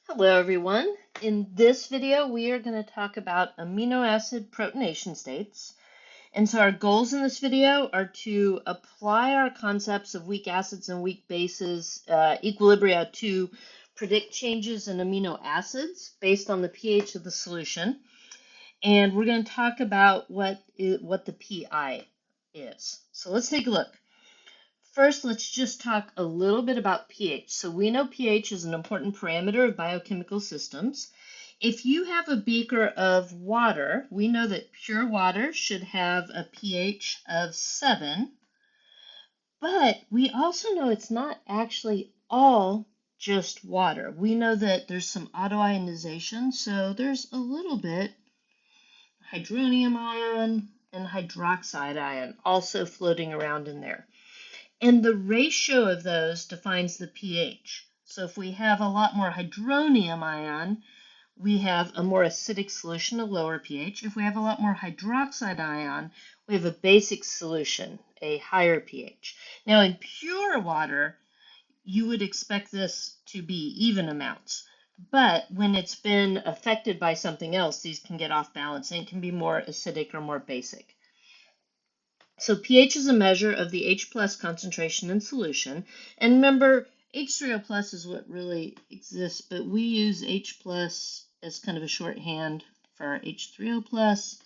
Hello everyone. In this video we are going to talk about amino acid protonation states. And so our goals in this video are to apply our concepts of weak acids and weak bases equilibria to predict changes in amino acids based on the pH of the solution. And we're going to talk about what the PI is. So let's take a look. First, let's just talk a little bit about pH. So we know pH is an important parameter of biochemical systems. If you have a beaker of water, we know that pure water should have a pH of 7, but we also know it's not actually all just water. We know that there's some autoionization, so there's a little bit hydronium ion and hydroxide ion also floating around in there. And the ratio of those defines the pH. So if we have a lot more hydronium ion, we have a more acidic solution, a lower pH. If we have a lot more hydroxide ion, we have a basic solution, a higher pH. Now in pure water, you would expect this to be even amounts. But when it's been affected by something else, these can get off balance and it can be more acidic or more basic. So pH is a measure of the H plus concentration in solution. And remember, H3O plus is what really exists, but we use H plus as kind of a shorthand for our H3O plus.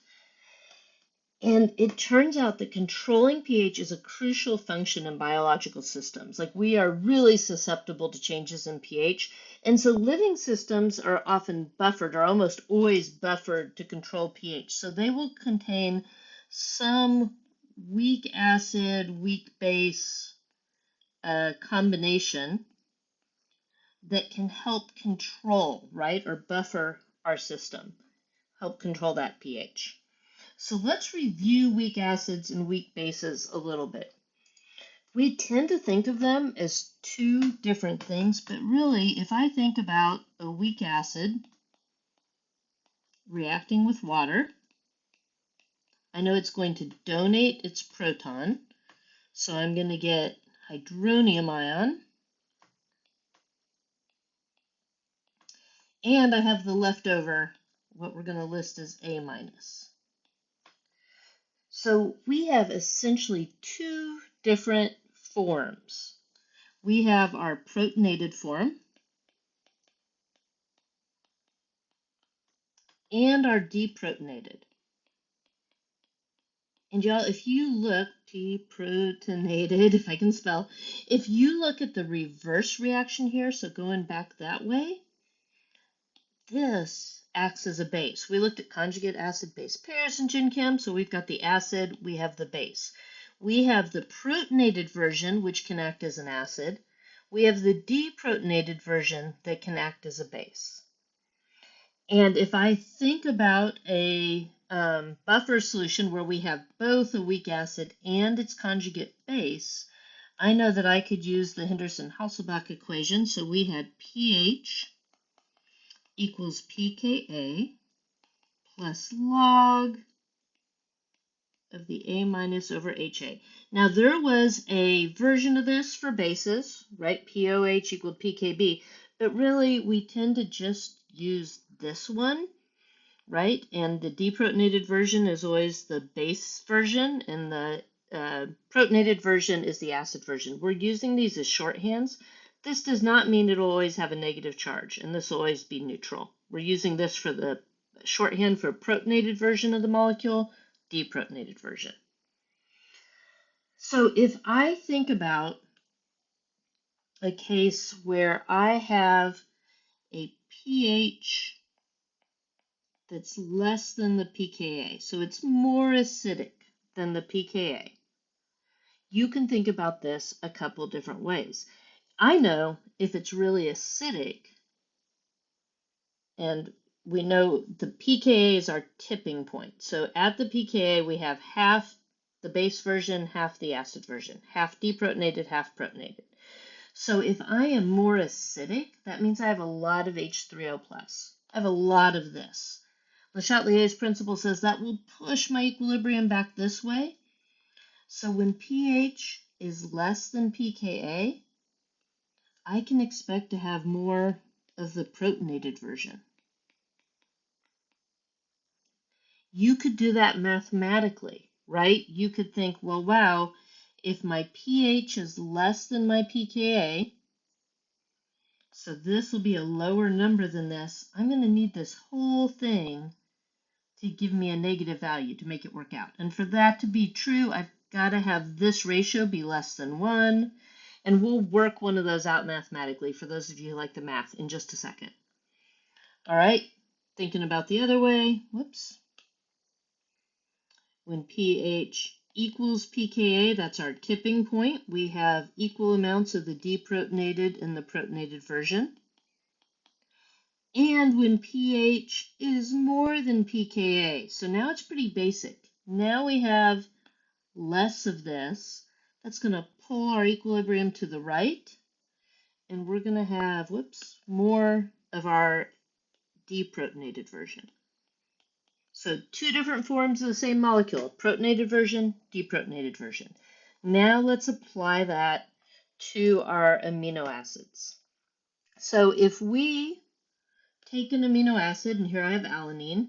And it turns out that controlling pH is a crucial function in biological systems. Like we are really susceptible to changes in pH. And so living systems are often buffered or almost always buffered to control pH. So they will contain some weak acid, weak base combination that can help control, right, or buffer our system, help control that pH. So let's review weak acids and weak bases a little bit. We tend to think of them as two different things, but really, if I think about a weak acid reacting with water, I know it's going to donate its proton. So I'm going to get hydronium ion. And I have the leftover, what we're going to list as A minus. So we have essentially two different forms. We have our protonated form and our deprotonated. And y'all, if you look, deprotonated, if I can spell, if you look at the reverse reaction here, so going back that way, this acts as a base. We looked at conjugate acid-base pairs in Gen Chem, so we've got the acid, we have the base. We have the protonated version, which can act as an acid. We have the deprotonated version that can act as a base. And if I think about a buffer solution where we have both a weak acid and its conjugate base, I know that I could use the Henderson-Hasselbalch equation. So we had pH equals pKa plus log of the A minus over HA. Now there was a version of this for bases, right? POH equaled pKb, but really we tend to just use this one, right? And the deprotonated version is always the base version, and the protonated version is the acid version. We're using these as shorthands. This does not mean it'll always have a negative charge, and this will always be neutral. We're using this for the shorthand for protonated version of the molecule, deprotonated version. So if I think about a case where I have a pH that's less than the pKa, so it's more acidic than the pKa, you can think about this a couple different ways. I know if it's really acidic, and we know the pKa is our tipping point. So at the pKa, we have half the base version, half the acid version, half deprotonated, half protonated. So if I am more acidic, that means I have a lot of H3O+. I have a lot of this. Le Chatelier's principle says that will push my equilibrium back this way. So when pH is less than pKa, I can expect to have more of the protonated version. You could do that mathematically, right? You could think, well, wow, if my pH is less than my pKa, so this will be a lower number than this, I'm going to need this whole thing to give me a negative value to make it work out. And for that to be true, I've got to have this ratio be less than 1. And we'll work one of those out mathematically for those of you who like the math in just a second. All right, thinking about the other way, whoops. When pH equals pKa, that's our tipping point. We have equal amounts of the deprotonated and the protonated version. And when pH is more than pKa, so now it's pretty basic. Now we have less of this. That's going to pull our equilibrium to the right. And we're going to have, whoops, more of our deprotonated version. So two different forms of the same molecule, protonated version, deprotonated version. Now let's apply that to our amino acids. So if we take an amino acid, and here I have alanine,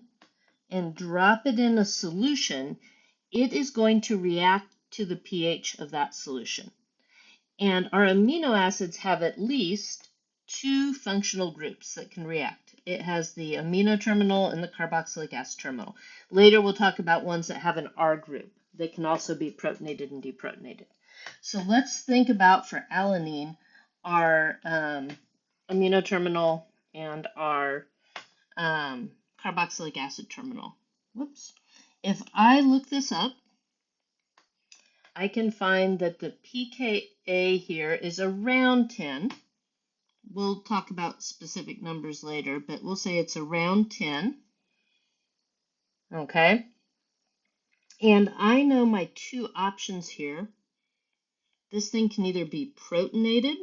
and drop it in a solution, it is going to react to the pH of that solution. And our amino acids have at least 2 functional groups that can react. It has the amino terminal and the carboxylic acid terminal. Later we'll talk about ones that have an R group. They can also be protonated and deprotonated. So let's think about, for alanine, our amino terminal and our carboxylic acid terminal. Whoops. If I look this up, I can find that the pKa here is around 10. We'll talk about specific numbers later, but we'll say it's around 10. Okay. And I know my two options here. This thing can either be protonated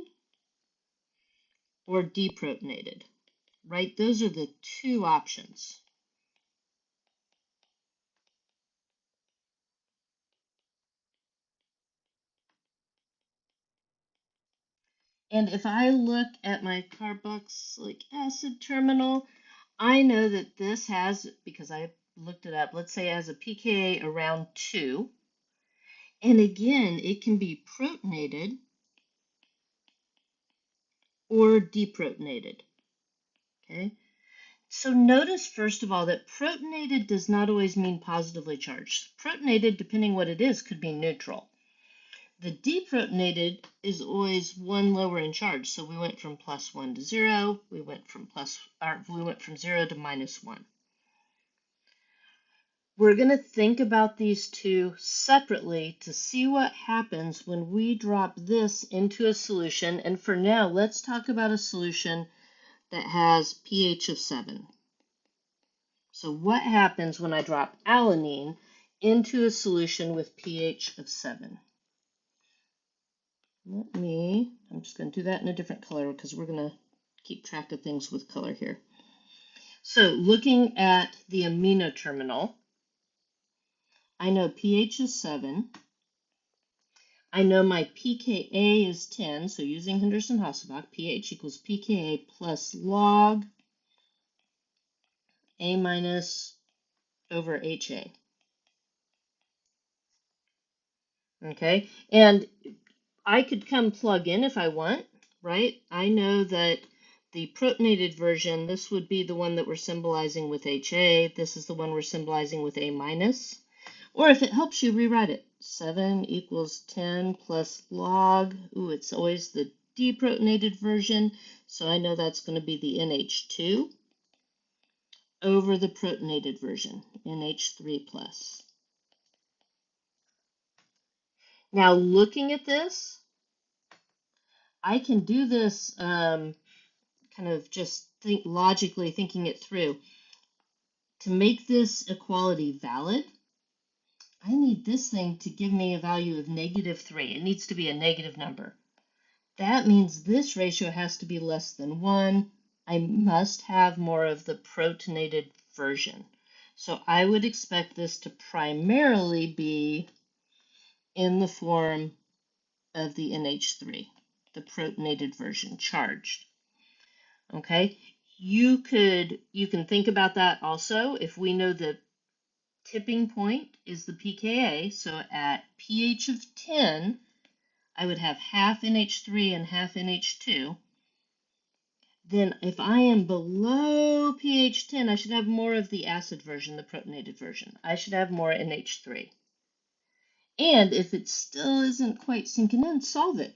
or deprotonated, right? Those are the two options. And if I look at my carboxylic acid terminal, I know that this has, because I looked it up, let's say it has a pKa around 2. And again, it can be protonated or deprotonated. Okay? So notice, first of all, that protonated does not always mean positively charged. Protonated, depending what it is, could be neutral. The deprotonated is always one lower in charge. So we went from +1 to 0. We went from 0 to -1. We're going to think about these two separately to see what happens when we drop this into a solution. And for now, let's talk about a solution that has pH of 7. So what happens when I drop alanine into a solution with pH of 7? I'm just going to do that in a different color because we're going to keep track of things with color here. So looking at the amino terminal, I know pH is 7. I know my pKa is 10, so using Henderson-Hasselbalch, pH equals pKa plus log A minus over HA. Okay, and I could come plug in if I want, right? I know that the protonated version, this would be the one that we're symbolizing with HA. This is the one we're symbolizing with A minus. Or if it helps you, rewrite it. 7 equals 10 plus log. Ooh, it's always the deprotonated version, so I know that's going to be the NH2 over the protonated version, NH3 plus. Now, looking at this, I can do this kind of just logically thinking it through. To make this equality valid, I need this thing to give me a value of -3. It needs to be a negative number. That means this ratio has to be less than 1. I must have more of the protonated version. So I would expect this to primarily be in the form of the NH3, the protonated version, charged. Okay, you can think about that also. If we know the tipping point is the pKa, so at pH of 10, I would have half NH3 and half NH2. Then if I am below pH 10, I should have more of the acid version, the protonated version. I should have more NH3. And if it still isn't quite sinking in, solve it.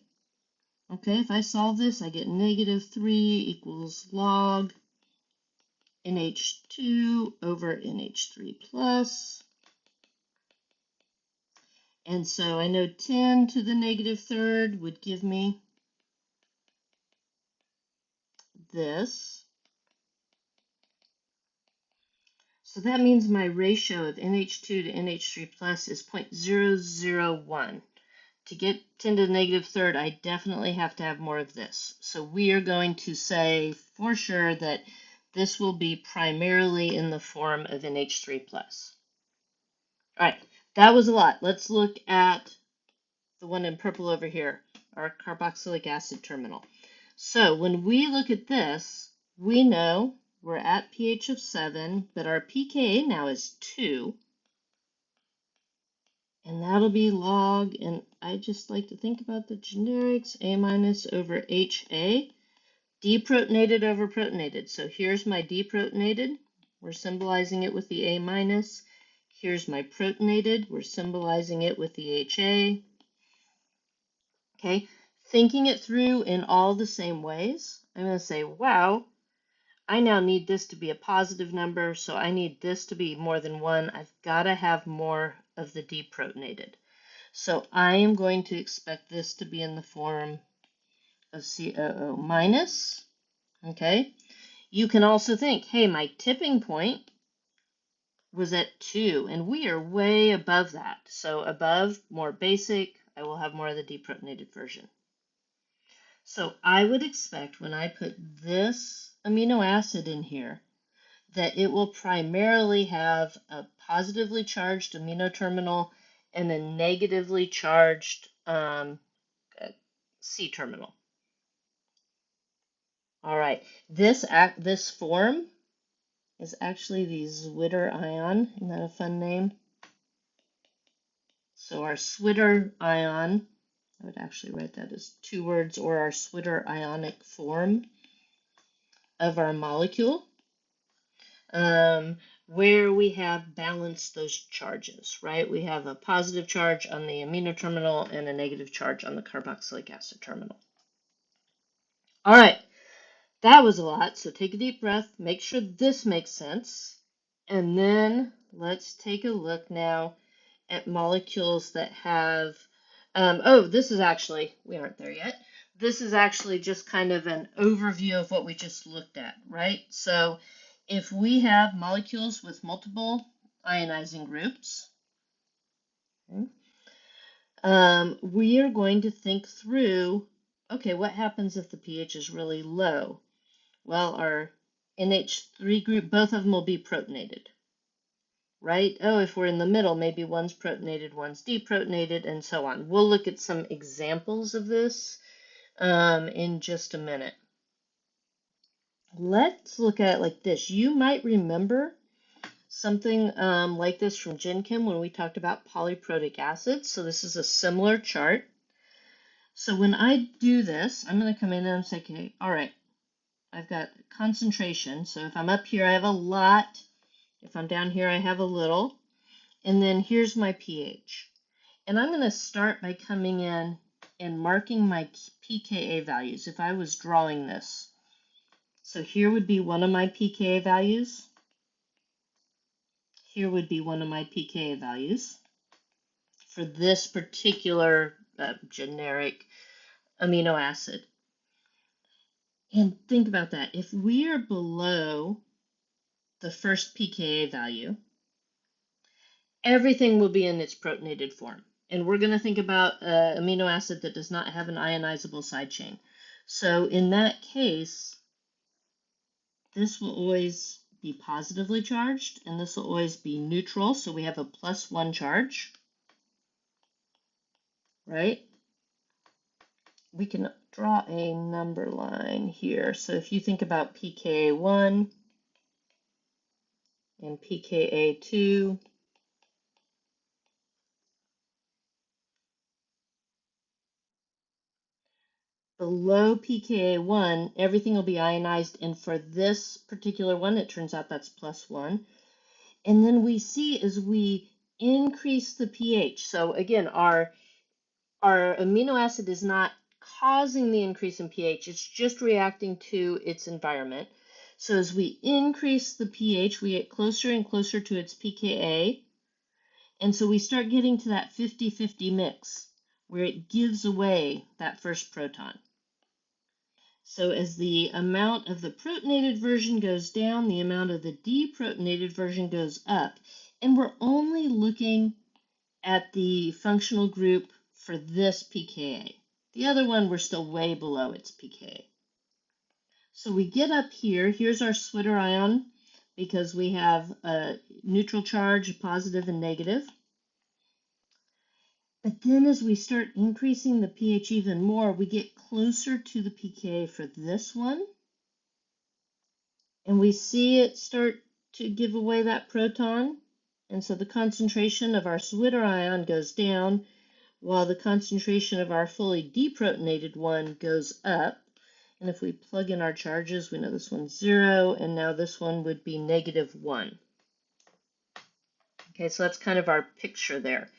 Okay, if I solve this, I get -3 equals log NH2 over NH3 plus. And so I know 10 to the -3rd would give me this. So that means my ratio of NH2 to NH3 plus is 0.001. To get 10 to the -3rd, I definitely have to have more of this. So we are going to say for sure that this will be primarily in the form of NH3 plus. All right, that was a lot. Let's look at the one in purple over here, our carboxylic acid terminal. So when we look at this, we know we're at pH of 7, but our pKa now is 2. And that'll be log, and I just like to think about the generics, A minus over HA, deprotonated over protonated. So here's my deprotonated, we're symbolizing it with the A minus. Here's my protonated, we're symbolizing it with the HA. Okay, thinking it through in all the same ways, I'm going to say, wow, I now need this to be a positive number, so I need this to be more than 1. I've got to have more of the deprotonated. So I am going to expect this to be in the form of COO minus. Okay. You can also think, hey, my tipping point was at 2, and we are way above that. So above, more basic, I will have more of the deprotonated version. So I would expect when I put this amino acid in here that it will primarily have a positively charged amino terminal and a negatively charged C terminal. All right, this form is actually the Zwitter ion. Isn't that a fun name? So our Zwitter ion, I would actually write that as 2 words, or our Zwitter ionic form of our molecule, where we have balanced those charges, right? We have a positive charge on the amino terminal and a negative charge on the carboxylic acid terminal. All right. That was a lot, so take a deep breath, make sure this makes sense, and then let's take a look now at molecules that have, this is actually, we aren't there yet. This is actually just kind of an overview of what we just looked at, right? So if we have molecules with multiple ionizing groups, we are going to think through, okay, what happens if the pH is really low? Well, our NH3 group, both of them will be protonated, right? Oh, if we're in the middle, maybe one's protonated, one's deprotonated, and so on. We'll look at some examples of this in just a minute. Let's look at it like this. You might remember something like this from Gen Chem when we talked about polyprotic acids. So this is a similar chart. So when I do this, I'm going to come in and say, okay, all right, I've got concentration. So if I'm up here, I have a lot. If I'm down here, I have a little. And then here's my pH. And I'm going to start by coming in and marking my pKa values if I was drawing this. So here would be one of my pKa values. Here would be one of my pKa values for this particular generic amino acid. And think about that. If we are below the first pKa value, everything will be in its protonated form. And we're going to think about an amino acid that does not have an ionizable side chain. So in that case, this will always be positively charged, and this will always be neutral. So we have a +1 charge, right? We can draw a number line here. So if you think about pKa1 and pKa2, below pKa1, everything will be ionized, and for this particular one, it turns out that's +1. And then we see as we increase the pH, so again, our amino acid is not causing the increase in pH, it's just reacting to its environment. So as we increase the pH, we get closer and closer to its pKa, and so we start getting to that 50-50 mix, where it gives away that first proton. So as the amount of the protonated version goes down, the amount of the deprotonated version goes up. And we're only looking at the functional group for this pKa. The other one, we're still way below its pKa. So we get up here, here's our Switter ion, because we have a neutral charge, a positive and negative. But then as we start increasing the pH even more, we get closer to the pKa for this one. And we see it start to give away that proton. And so the concentration of our Switter ion goes down, while the concentration of our fully deprotonated one goes up. And if we plug in our charges, we know this one's 0, and now this one would be -1. Okay, so that's kind of our picture there.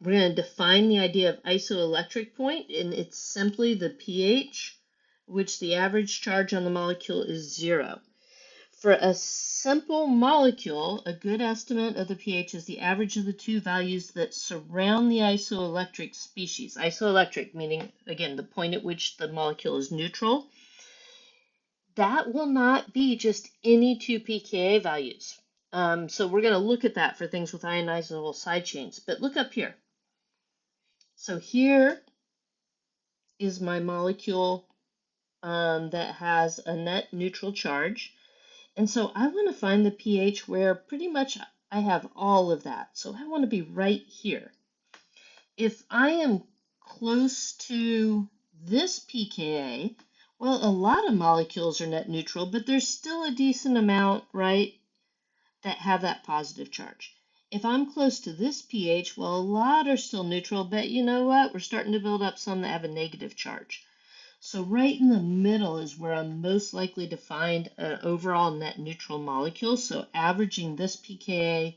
We're going to define the idea of isoelectric point, and it's simply the pH, which the average charge on the molecule is 0. For a simple molecule, a good estimate of the pH is the average of the two values that surround the isoelectric species. Isoelectric meaning, again, the point at which the molecule is neutral. That will not be just any two pKa values. So we're going to look at that for things with ionizable side chains. But look up here. So here is my molecule that has a net neutral charge. And so I want to find the pH where pretty much I have all of that. So I want to be right here. If I am close to this pKa, well, a lot of molecules are net neutral, but there's still a decent amount, right, that have that positive charge. If I'm close to this pH, well, a lot are still neutral, but you know what? We're starting to build up some that have a negative charge. So right in the middle is where I'm most likely to find an overall net neutral molecule. So averaging this pKa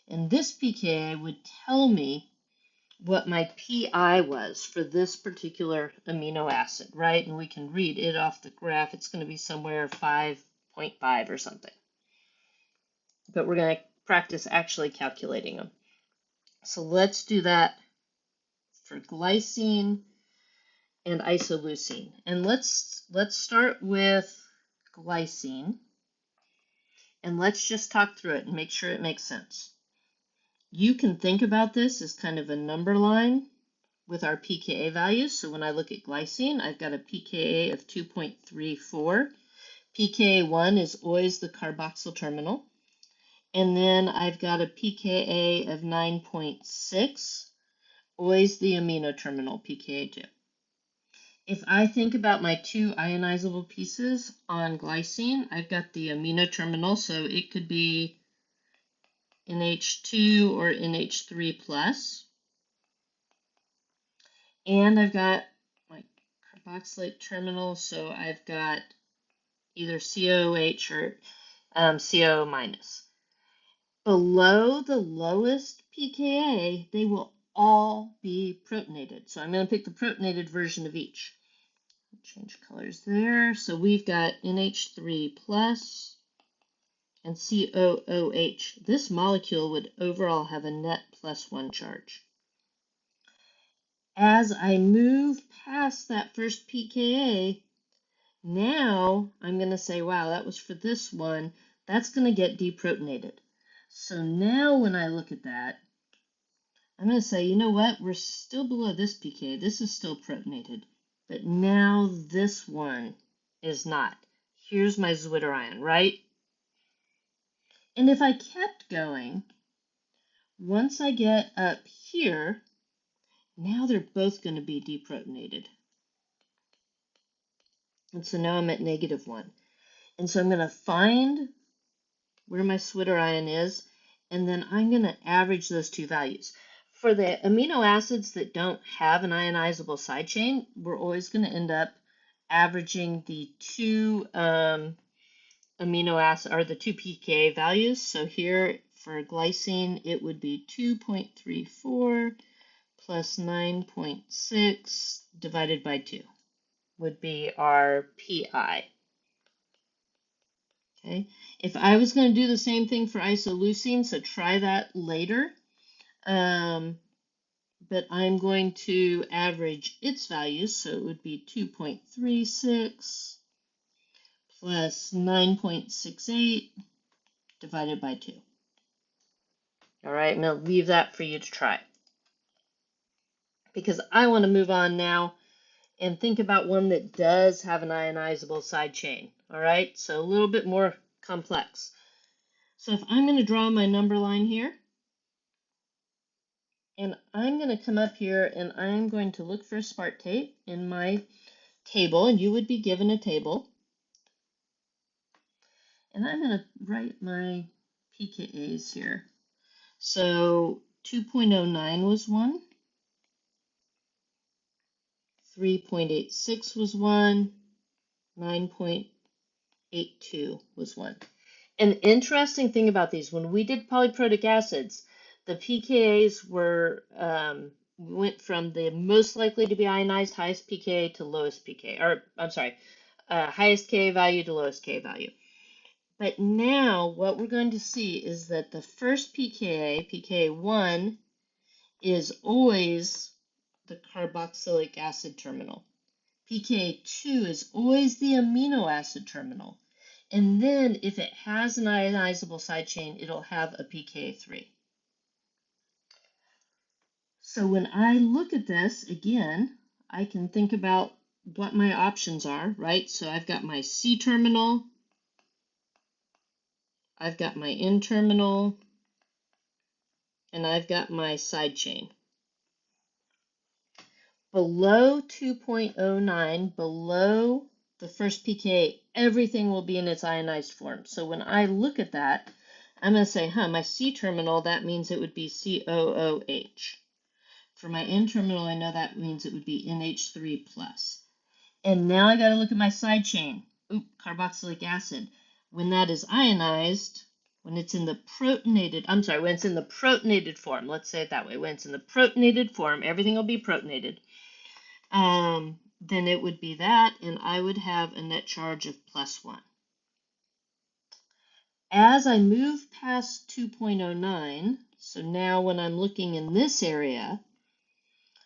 and this pKa would tell me what my PI was for this particular amino acid, right? And we can read it off the graph. It's going to be somewhere 5.5 or something. But we're going to practice actually calculating them. So let's do that for glycine and isoleucine. And let's start with glycine, and let's just talk through it and make sure it makes sense. You can think about this as kind of a number line with our pKa values. So when I look at glycine, I've got a pKa of 2.34. pKa1 is always the carboxyl terminal. And then I've got a pKa of 9.6, always the amino terminal, pKa2. If I think about my two ionizable pieces on glycine, I've got the amino terminal, so it could be NH2 or NH3 plus. And I've got my carboxylate terminal, so I've got either COH or CO minus. Below the lowest pKa, they will all be protonated. So I'm going to pick the protonated version of each. Change colors there. So we've got NH3 plus and COOH. This molecule would overall have a net +1 charge. As I move past that first pKa, now I'm going to say, wow, that was for this one. That's going to get deprotonated. So now when I look at that, I'm going to say, you know what? We're still below this pKa. This is still protonated. But now this one is not. Here's my zwitterion, right? And if I kept going, once I get up here, Now they're both going to be deprotonated. And so now I'm at -1. And so I'm going to find where my zwitterion is, and then I'm going to average those two values. For the amino acids that don't have an ionizable side chain, we're always going to end up averaging the two amino acid or the two pKa values. So here for glycine, it would be 2.34 plus 9.6 divided by 2 would be our pi. Okay. If I was going to do the same thing for isoleucine, so try that later. But I'm going to average its values, so it would be 2.36 plus 9.68 divided by 2. All right, I'm going to leave that for you to try. Because I want to move on now and think about one that does have an ionizable side chain. All right, so a little bit more complex. So if I'm going to draw my number line here, and I'm going to come up here and I'm going to look for aspartate in my table, and you would be given a table. And I'm going to write my pKa's here. So 2.09 was 1, 3.86 was 1, 9.82 was 1. An interesting thing about these, when we did polyprotic acids, the pKa's were went from the most likely to be ionized, highest pKa, to lowest pKa, or I'm sorry, highest Ka value to lowest Ka value. But now what we're going to see is that the first pKa, pKa1, is always the carboxylic acid terminal. pKa2 is always the amino acid terminal. And then if it has an ionizable side chain, it'll have a pKa3. So when I look at this, again, I can think about what my options are, right? So I've got my C terminal, I've got my N terminal, and I've got my side chain. Below 2.09, below the first pKa, everything will be in its ionized form. So when I look at that, I'm going to say, my C terminal, that means it would be COOH. For my N terminal, I know that means it would be NH3+. And now I got to look at my side chain. Carboxylic acid. When that is ionized, when it's in the protonated, when it's in the protonated form, let's say it that way, when it's in the protonated form, everything will be protonated. Then it would be that, and I would have a net charge of +1. As I move past 2.09, so now when I'm looking in this area,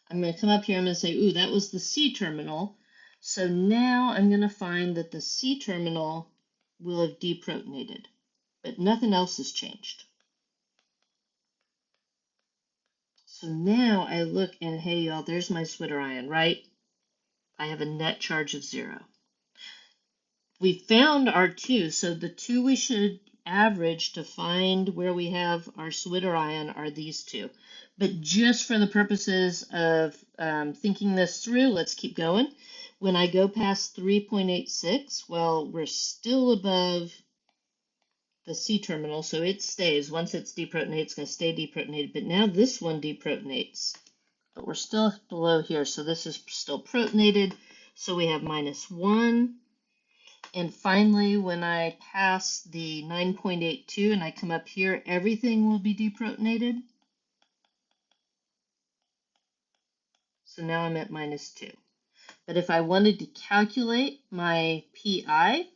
I'm going to come up here, I'm going to say, that was the C terminal. So now I'm going to find that the C terminal will have deprotonated, but nothing else has changed. So now I look and, hey, y'all, there's my zwitterion, right? I have a net charge of 0. We found our 2, so the 2 we should average to find where we have our zwitterion are these 2. But just for the purposes of thinking this through, let's keep going. When I go past 3.86, well, we're still above the C terminal, so it stays. Once it's deprotonated, it's going to stay deprotonated. But now this one deprotonates. But we're still below here, so this is still protonated. So we have -1. And finally, when I pass the 9.82 and I come up here, everything will be deprotonated. So now I'm at -2. But if I wanted to calculate my pi,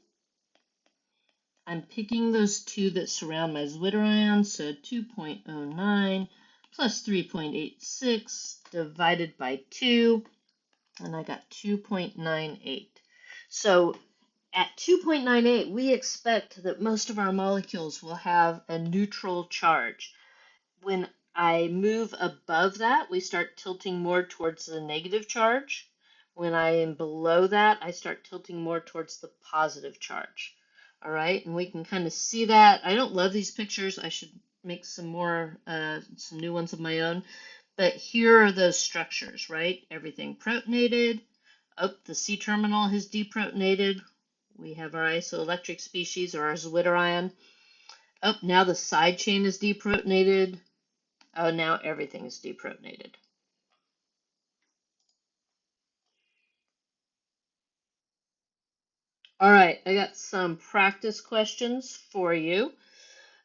I'm picking those 2 that surround my zwitterion, so 2.09 plus 3.86 divided by 2, and I got 2.98. So at 2.98, we expect that most of our molecules will have a neutral charge. When I move above that, we start tilting more towards the negative charge. When I am below that, I start tilting more towards the positive charge. All right, and we can kind of see that. I don't love these pictures. I should make some more, some new ones of my own. But here are those structures, right? Everything protonated. Oh, the C terminal has deprotonated. We have our isoelectric species or our zwitterion. Oh, now the side chain is deprotonated. Oh, now everything is deprotonated. All right, I got some practice questions for you.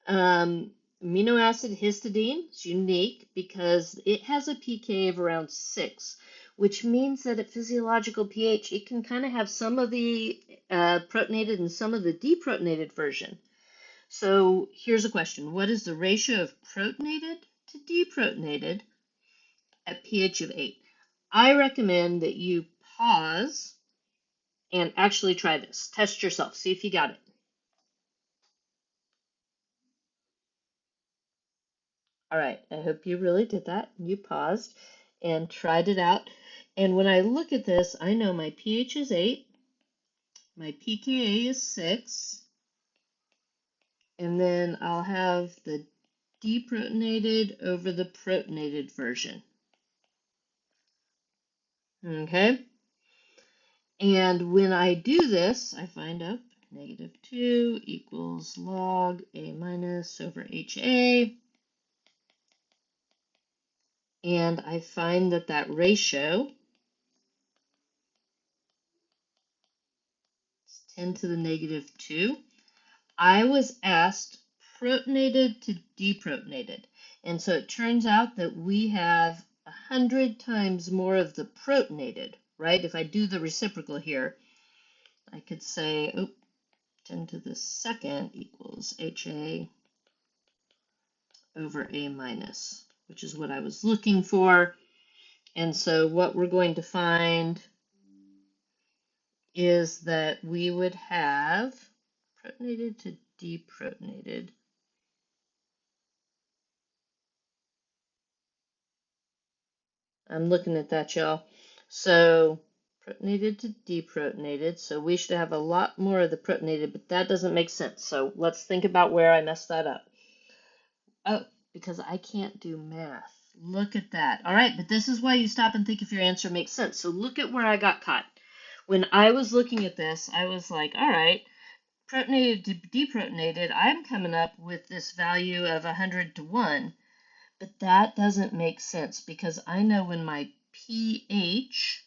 Amino acid histidine is unique because it has a pK of around 6, which means that at physiological pH, it can kind of have some of the protonated and some of the deprotonated version. So here's a question. What is the ratio of protonated to deprotonated at pH of 8? I recommend that you pause and actually try this. Test yourself. See if you got it. All right, I hope you really did that. You paused and tried it out. And when I look at this, I know my pH is 8, my pKa is 6, and then I'll have the deprotonated over the protonated version. Okay? And when I do this, I find out -2 equals log A minus over HA. And I find that that ratio is 10 to the -2. I was asked protonated to deprotonated. And so it turns out that we have 100 times more of the protonated, right? If I do the reciprocal here, I could say, 10 to the second equals HA over A minus, which is what I was looking for. And so what we're going to find is that we would have protonated to deprotonated. I'm looking at that, y'all. So protonated to deprotonated. So we should have a lot more of the protonated, but that doesn't make sense. So let's think about where I messed that up. Oh, because I can't do math. Look at that. All right, but this is why you stop and think if your answer makes sense. So look at where I got caught. When I was looking at this, I was like, all right, protonated to deprotonated, I'm coming up with this value of 100 to 1. But that doesn't make sense because I know when my pH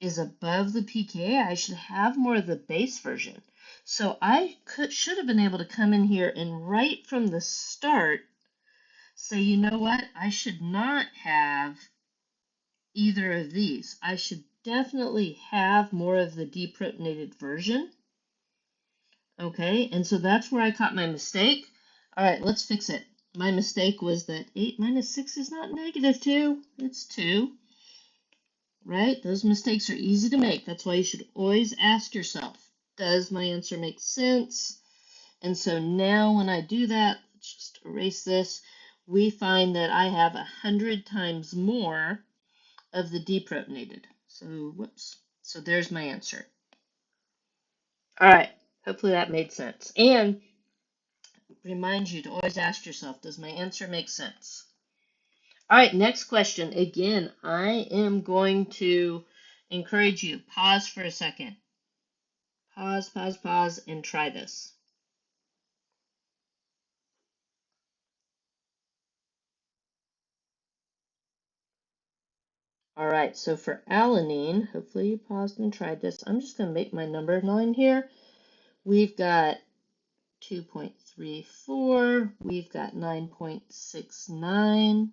is above the pKa, I should have more of the base version. So I should have been able to come in here and right from the start say, you know what, I should not have either of these. I should definitely have more of the deprotonated version. Okay, and so that's where I caught my mistake. All right, let's fix it. My mistake was that 8 minus 6 is not -2, it's 2. Right? Those mistakes are easy to make. That's why you should always ask yourself, does my answer make sense? And so now when I do that, let's just erase this, we find that I have 100 times more of the deprotonated. So, whoops. So there's my answer. All right. Hopefully that made sense. And remind you to always ask yourself, does my answer make sense? All right, next question. Again, I am going to encourage you, pause for a second. Pause, pause, pause, and try this. All right, so for alanine, hopefully you paused and tried this. I'm just going to make my number 9 here. We've got 2.34. We've got 9.69.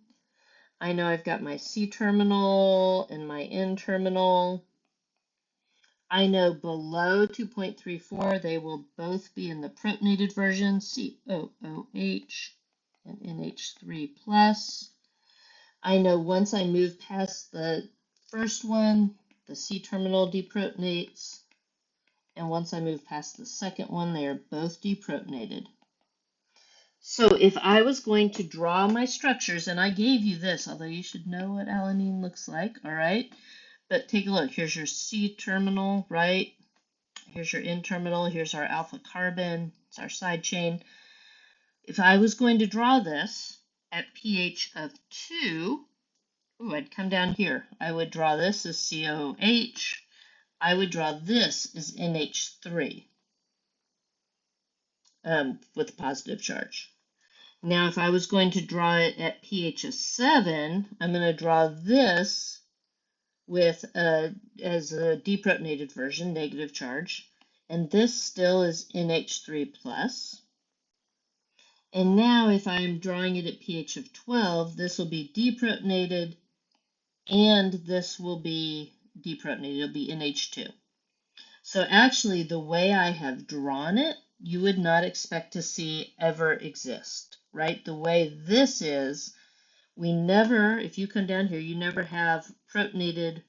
I know I've got my C terminal and my N terminal. I know below 2.34, they will both be in the protonated version, COOH and NH3 plus. I know once I move past the first one, the C terminal deprotonates, and once I move past the second one, they are both deprotonated. So if I was going to draw my structures, and I gave you this, although you should know what alanine looks like, all right? But take a look. Here's your C terminal, right? Here's your N terminal. Here's our alpha carbon. It's our side chain. If I was going to draw this, at pH of 2, ooh, I'd come down here. I would draw this as COH. I would draw this as NH3 with a positive charge. Now, if I was going to draw it at pH of 7, I'm going to draw this with as a deprotonated version, negative charge, and this still is NH3 plus. And now, if I'm drawing it at pH of 12, this will be deprotonated, and this will be deprotonated. It'll be NH2. So actually, the way I have drawn it, you would not expect to see ever exist, right? The way this is, we never, if you come down here, you never have protonated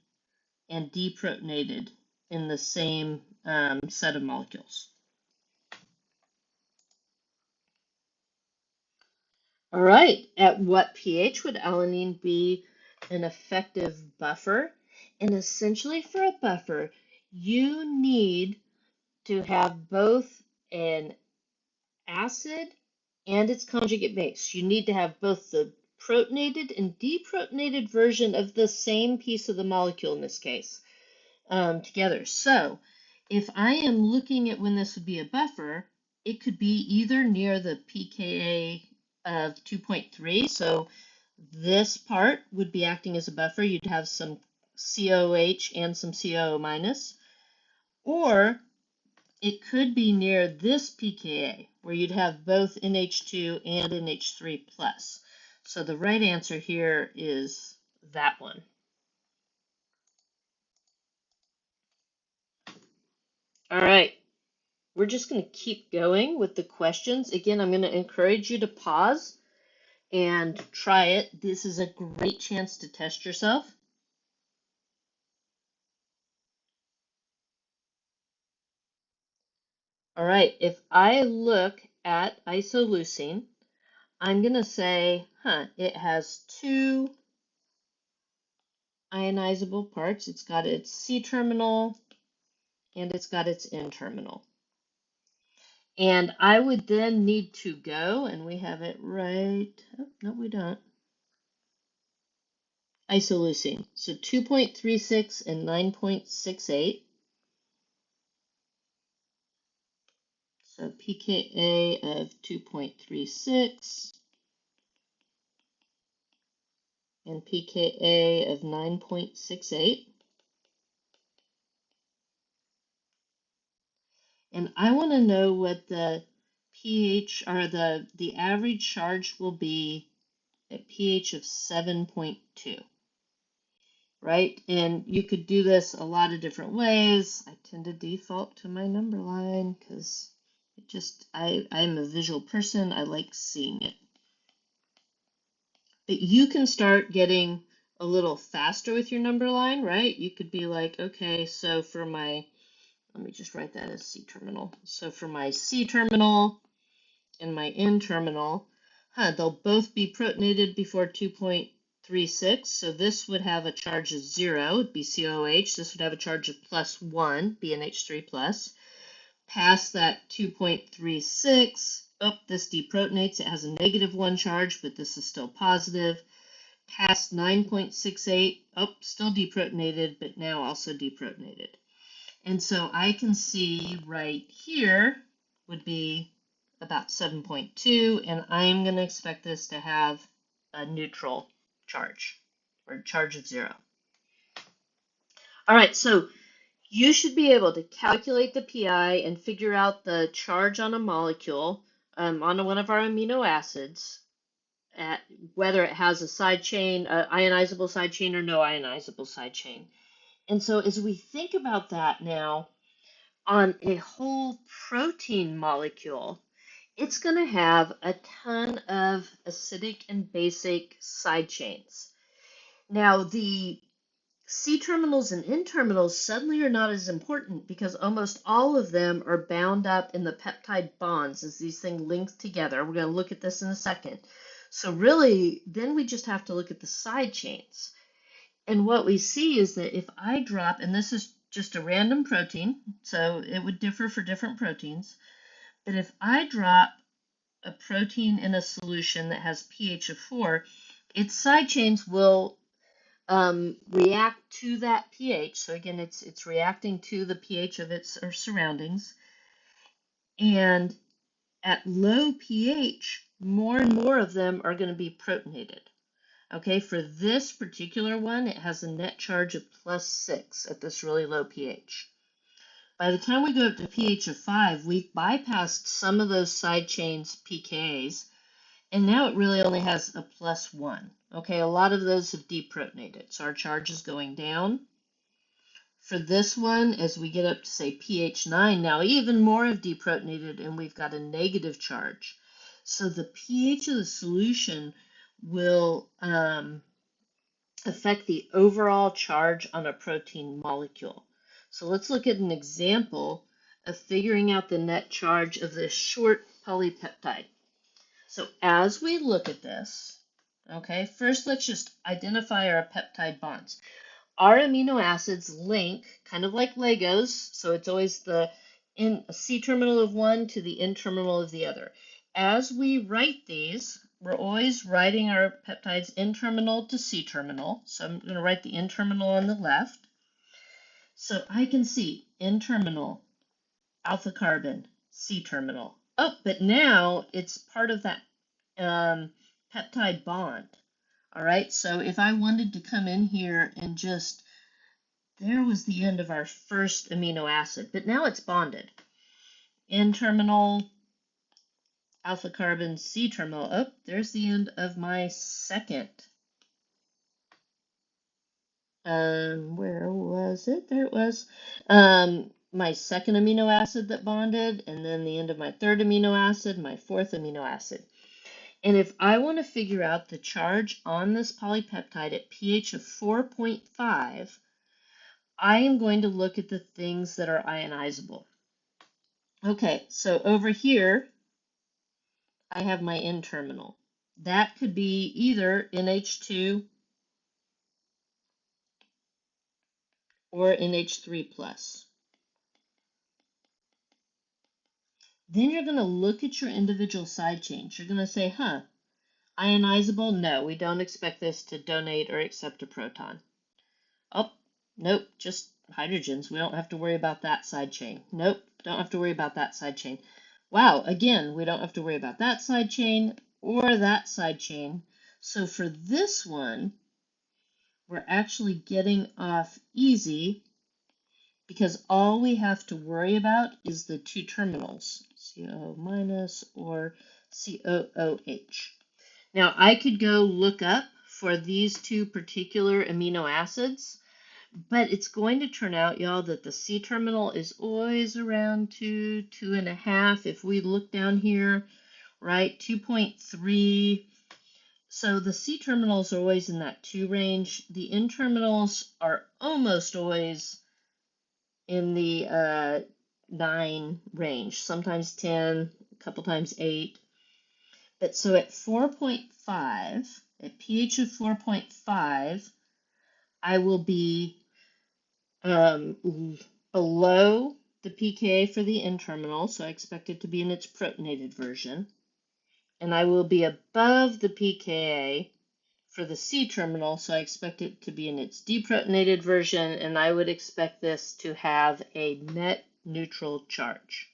and deprotonated in the same set of molecules. All right, at what pH would alanine be an effective buffer? And essentially for a buffer, you need to have both an acid and its conjugate base. You need to have both the protonated and deprotonated version of the same piece of the molecule in this case together. So if I am looking at when this would be a buffer, it could be either near the pKa of 2.3. So this part would be acting as a buffer. You'd have some COH and some COO minus, or it could be near this pKa, where you'd have both NH2 and NH3 plus. So the right answer here is that one. All right, we're just going to keep going with the questions. Again, I'm going to encourage you to pause and try it. This is a great chance to test yourself. All right, if I look at isoleucine, I'm going to say, it has two ionizable parts. It's got its C-terminal and it's got its N-terminal. And I would then need to go, and we have it right, oh, no we don't, isoleucine. So 2.36 and 9.68. So pKa of 2.36 and pKa of 9.68. And I want to know what the pH or the average charge will be at pH of 7.2. Right? And you could do this a lot of different ways. I tend to default to my number line because it just, I'm a visual person. I like seeing it. But you can start getting a little faster with your number line, right? You could be like, okay, so for my, let me just write that as C-terminal. So for my C-terminal and my N-terminal, they'll both be protonated before 2.36. So this would have a charge of 0, it'd be COH. This would have a charge of +1, be NH3 plus. Past that 2.36, this deprotonates. It has a -1 charge, but this is still positive. Past 9.68, still deprotonated, but now also deprotonated. And so I can see right here would be about 7.2, and I'm going to expect this to have a neutral charge, or charge of 0. All right, so you should be able to calculate the PI and figure out the charge on a molecule, on one of our amino acids, at whether it has a side chain, ionizable side chain, or no ionizable side chain. And so as we think about that now, on a whole protein molecule, it's going to have a ton of acidic and basic side chains. Now, the C-terminals and N-terminals suddenly are not as important because almost all of them are bound up in the peptide bonds as these things link together. We're going to look at this in a second. So really, then we just have to look at the side chains. And what we see is that if I drop, and this is just a random protein, so it would differ for different proteins, but if I drop a protein in a solution that has pH of 4, its side chains will react to that pH. So again, it's reacting to the pH of its surroundings. And at low pH, more and more of them are going to be protonated. Okay, for this particular one, it has a net charge of +6 at this really low pH. By the time we go up to pH of 5, we've bypassed some of those side chains pKa's, and now it really only has a +1. Okay, a lot of those have deprotonated, so our charge is going down. For this one, as we get up to, say, pH 9, now even more have deprotonated, and we've got a negative charge. So the pH of the solution will affect the overall charge on a protein molecule. So let's look at an example of figuring out the net charge of this short polypeptide. So as we look at this, okay, first let's just identify our peptide bonds. Our amino acids link kind of like Legos, so it's always the C-terminal of one to the N-terminal of the other. As we write these, we're always writing our peptides N-terminal to C-terminal, so I'm going to write the N-terminal on the left. So I can see N-terminal, alpha carbon, C-terminal. Oh, but now it's part of that peptide bond. All right, so if I wanted to come in here and just, there was the end of our first amino acid, but now it's bonded. N-terminal, alpha carbon, C-terminal. Oh, there's the end of my second. Where was it? There it was. My second amino acid that bonded, and then the end of my third amino acid, my fourth amino acid. And if I want to figure out the charge on this polypeptide at pH of 4.5, I am going to look at the things that are ionizable. Okay, so over here, I have my N-terminal. That could be either NH2 or NH3+. Then you're going to look at your individual side chains. You're going to say, ionizable? No, we don't expect this to donate or accept a proton. Oh, nope, just hydrogens. We don't have to worry about that side chain. Nope, don't have to worry about that side chain. Wow, again, we don't have to worry about that side chain or that side chain. So for this one, we're actually getting off easy because all we have to worry about is the two terminals, CO- or COOH. Now, I could go look up for these two particular amino acids, but it's going to turn out, y'all, that the C-terminal is always around 2, 2.5. If we look down here, right, 2.3. So the C-terminals are always in that 2 range. The N-terminals are almost always in the 9 range, sometimes 10, a couple times 8. But so at 4.5, at pH of 4.5, I will be below the pKa for the N-terminal, so I expect it to be in its protonated version. And I will be above the pKa for the C-terminal, so I expect it to be in its deprotonated version, and I would expect this to have a net neutral charge.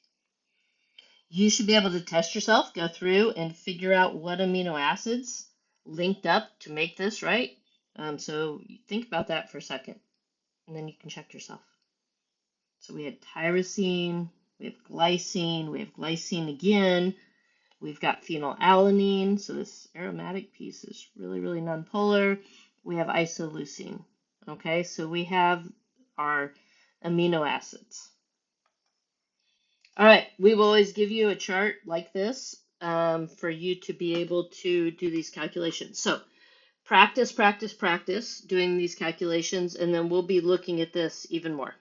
You should be able to test yourself, go through and figure out what amino acids linked up to make this, right? So think about that for a second, and then you can check yourself. So we had tyrosine, we have glycine again, we've got phenylalanine, so this aromatic piece is really, really nonpolar. We have isoleucine, okay? So we have our amino acids. All right, we will always give you a chart like this for you to be able to do these calculations. So practice doing these calculations, and then we'll be looking at this even more.